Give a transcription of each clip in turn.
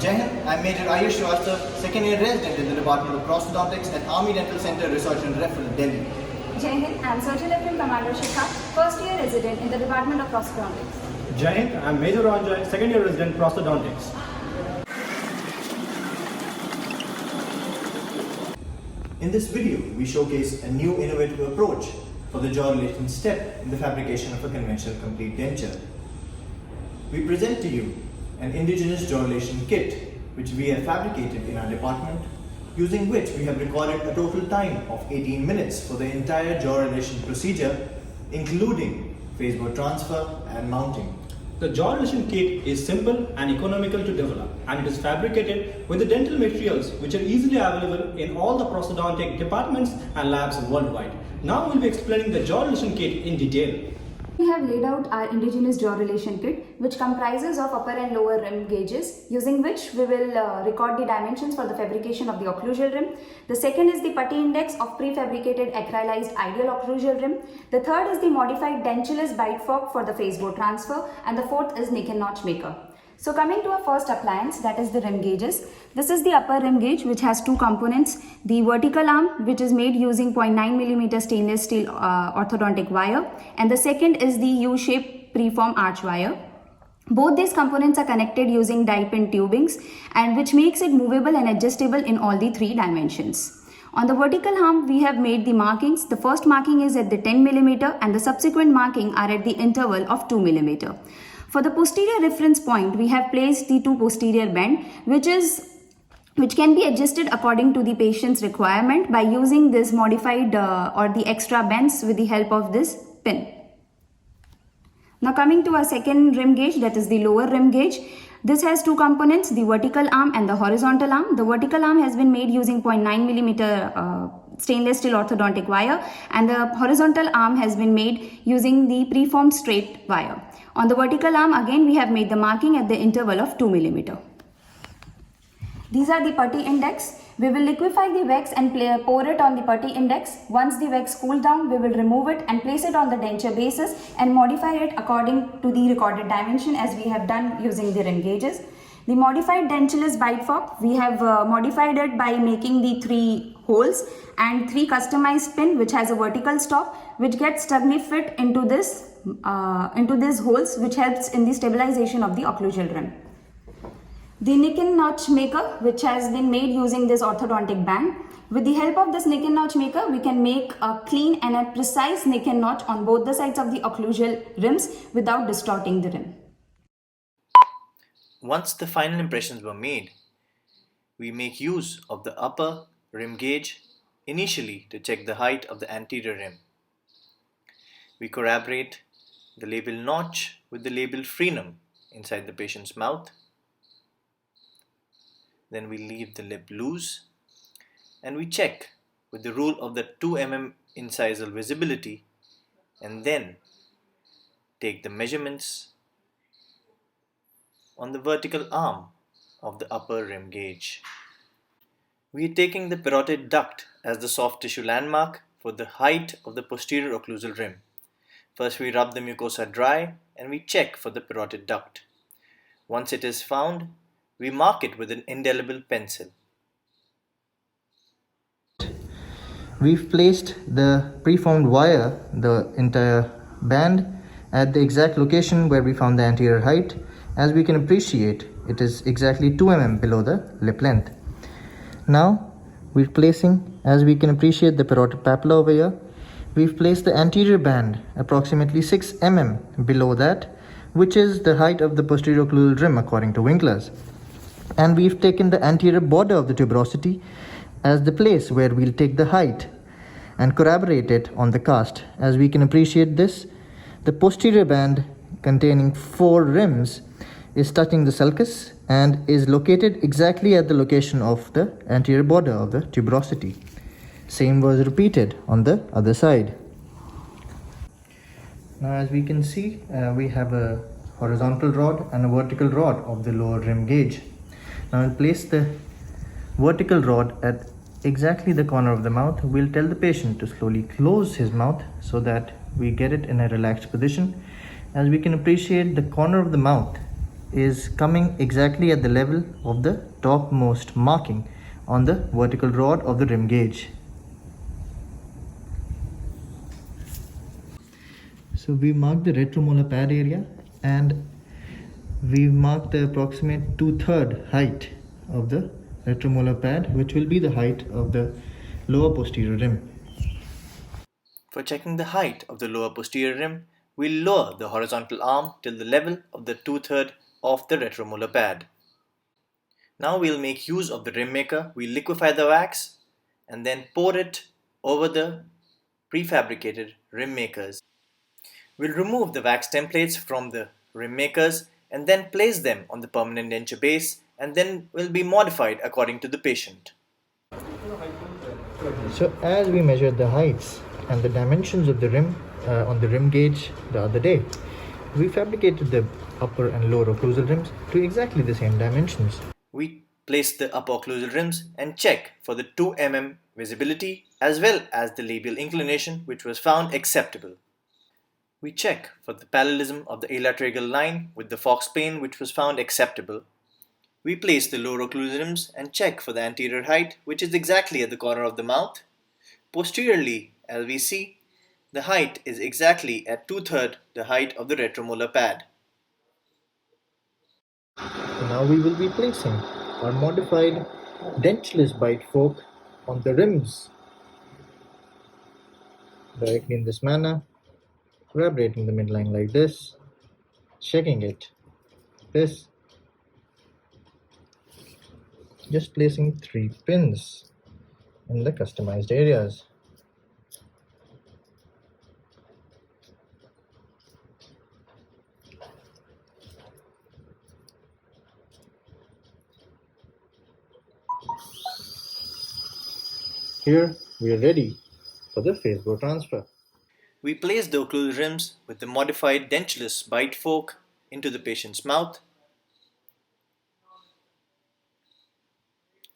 Jai Hind, I'm Major Ayush Srivastava, second year resident in the Department of Prosthodontics at Army Dental Center Research and Referral, Delhi. Jai Hind, I'm Surgeon Lieutenant Commander Shikha, first year resident in the Department of Prosthodontics. Jai Hind, I'm Major Ranjay, second year resident Prosthodontics. In this video, we showcase a new innovative approach for the jaw relation step in the fabrication of a conventional complete denture. We present to you an indigenous jaw relation kit which we have fabricated in our department, using which we have recorded a total time of 18 minutes for the entire jaw relation procedure, including phaseboard transfer and mounting. The jaw relation kit is simple and economical to develop, and it is fabricated with the dental materials which are easily available in all the prosthodontic departments and labs worldwide. Now we'll be explaining the jaw relation kit in detail. We have laid out our indigenous jaw relation kit, which comprises of upper and lower rim gauges, using which we will record the dimensions for the fabrication of the occlusal rim. The second is the putty index of prefabricated acrylized ideal occlusal rim. The third is the modified dentulous bite fork for the phaseboard transfer, and the fourth is nick and notch maker. So coming to our first appliance, that is the rim gauges. This is the upper rim gauge, which has two components. The vertical arm, which is made using 0.9 mm stainless steel orthodontic wire, and the second is the U-shaped preform arch wire. Both these components are connected using die-pin tubings, and which makes it movable and adjustable in all the three dimensions. On the vertical arm, we have made the markings. The first marking is at the 10 mm and the subsequent marking are at the interval of 2 mm. For the posterior reference point, we have placed the two posterior bend, which can be adjusted according to the patient's requirement by using this modified or the extra bends with the help of this pin. Now coming to our second rim gauge, that is the lower rim gauge. This has two components, the vertical arm and the horizontal arm. The vertical arm has been made using 0.9 mm stainless steel orthodontic wire, and the horizontal arm has been made using the preformed straight wire. On the vertical arm, again we have made the marking at the interval of 2 mm. These are the putty index. We will liquefy the wax and pour it on the putty index. Once the wax cools down, we will remove it and place it on the denture basis and modify it according to the recorded dimension, as we have done using the rim gauges. The modified dentulous bite fork, we have modified it by making the 3 holes and 3 customized pin which has a vertical stop, which gets snugly fit into these holes, which helps in the stabilization of the occlusal rim. The nick and notch maker, which has been made using this orthodontic band. With the help of this nick and notch maker, we can make a clean and a precise nick and notch on both the sides of the occlusal rims without distorting the rim. Once the final impressions were made, we make use of the upper rim gauge initially to check the height of the anterior rim. We corroborate the label notch with the label frenum inside the patient's mouth. Then we leave the lip loose and we check with the rule of the 2 mm incisal visibility, and then take the measurements on the vertical arm of the upper rim gauge. We are taking the parotid duct as the soft tissue landmark for the height of the posterior occlusal rim. First we rub the mucosa dry and we check for the parotid duct. Once it is found, we mark it with an indelible pencil. We've placed the preformed wire, the entire band, at the exact location where we found the anterior height. As we can appreciate, it is exactly 2 mm below the lip length. Now, we're placing, as we can appreciate, the parotid papilla over here. We've placed the anterior band approximately 6 mm below that, which is the height of the posterior occlusal rim according to Winkler's. And we've taken the anterior border of the tuberosity as the place where we'll take the height and corroborate it on the cast. As we can appreciate this, the posterior band containing 4 rims is touching the sulcus and is located exactly at the location of the anterior border of the tuberosity. Same was repeated on the other side. Now as we can see, we have a horizontal rod and a vertical rod of the lower rim gauge. Now I'll place the vertical rod at exactly the corner of the mouth. We'll tell the patient to slowly close his mouth so that we get it in a relaxed position. As we can appreciate, the corner of the mouth is coming exactly at the level of the topmost marking on the vertical rod of the rim gauge. So we marked the retromolar pad area and we marked the approximate 2/3 height of the retromolar pad, which will be the height of the lower posterior rim. For checking the height of the lower posterior rim, we'll lower the horizontal arm till the level of the 2/3 of the retromolar pad. Now we'll make use of the rim maker. We'll liquefy the wax and then pour it over the prefabricated rim makers. We'll remove the wax templates from the rim makers and then place them on the permanent denture base, and then will be modified according to the patient. So as we measured the heights and the dimensions of the rim on the rim gauge the other day, we fabricated the upper and lower occlusal rims to exactly the same dimensions. We place the upper occlusal rims and check for the 2 mm visibility as well as the labial inclination, which was found acceptable. We check for the parallelism of the alatragal line with the Fox plane, which was found acceptable. We place the lower occlusal rims and check for the anterior height, which is exactly at the corner of the mouth. Posteriorly, as we see, the height is exactly at 2/3 the height of the retromolar pad. Now we will be placing our modified dentulous bite fork on the rims directly in this manner, collaborating the midline like this, checking it this, just placing 3 pins in the customized areas. Here we are ready for the phase bore transfer. We place the occlusal rims with the modified dentulous bite fork into the patient's mouth.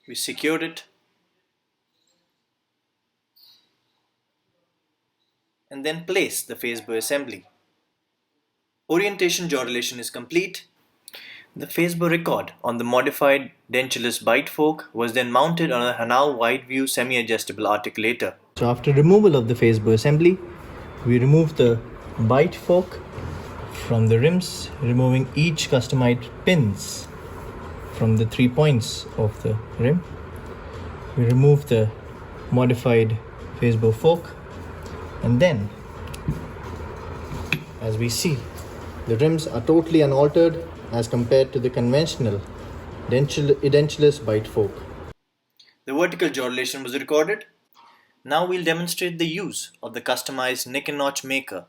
We secure it and then place the phase bore assembly. Orientation jaw relation is complete. The phase bore record on the modified dentulous bite fork was then mounted on a Hanau wide view semi-adjustable articulator. So after removal of the phase bore assembly, we remove the bite fork from the rims, removing each customized pins from the 3 points of the rim. We remove the modified phase bore fork, and then, as we see, the rims are totally unaltered as compared to the conventional dentulous bite fork. The vertical jaw relation was recorded. Now we'll demonstrate the use of the customized nick and notch maker,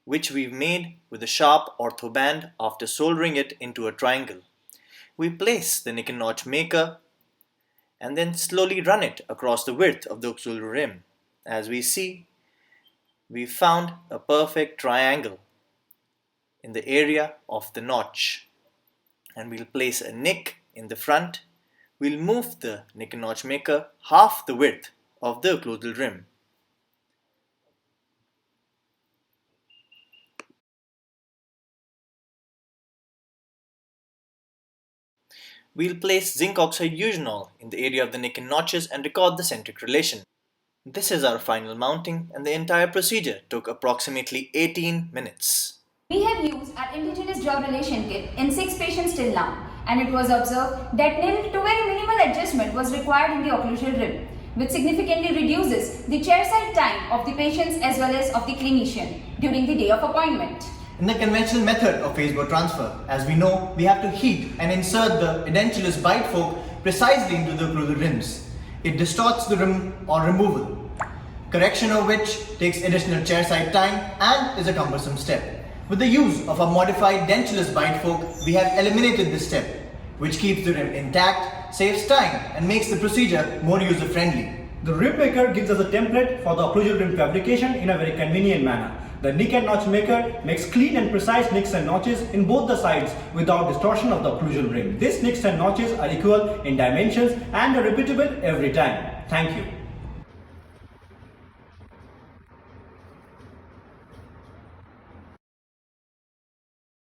which we've made with a sharp ortho band after soldering it into a triangle. We place the nick and notch maker and then slowly run it across the width of the occlusal rim. As we see, we found a perfect triangle in the area of the notch, and we'll place a nick in the front. We'll move the nick and notch maker half the width of the occlusal rim. We'll place zinc oxide eugenol in the area of the nick and notches and record the centric relation. This is our final mounting, and the entire procedure took approximately 18 minutes. We have used our indigenous jaw relation kit in 6 patients till now, and it was observed that nil to very minimal adjustment was required in the occlusal rim, which significantly reduces the chairside time of the patients as well as of the clinician during the day of appointment. In the conventional method of phase bore transfer, as we know, we have to heat and insert the edentulous bite fork precisely into the occlusal rims. It distorts the rim on removal, correction of which takes additional chairside time and is a cumbersome step. With the use of a modified dentulous bite fork, we have eliminated this step, which keeps the rim intact, saves time, and makes the procedure more user-friendly. The rim maker gives us a template for the occlusal rim fabrication in a very convenient manner. The nick and notch maker makes clean and precise nicks and notches in both the sides without distortion of the occlusal rim. These nicks and notches are equal in dimensions and are repeatable every time. Thank you.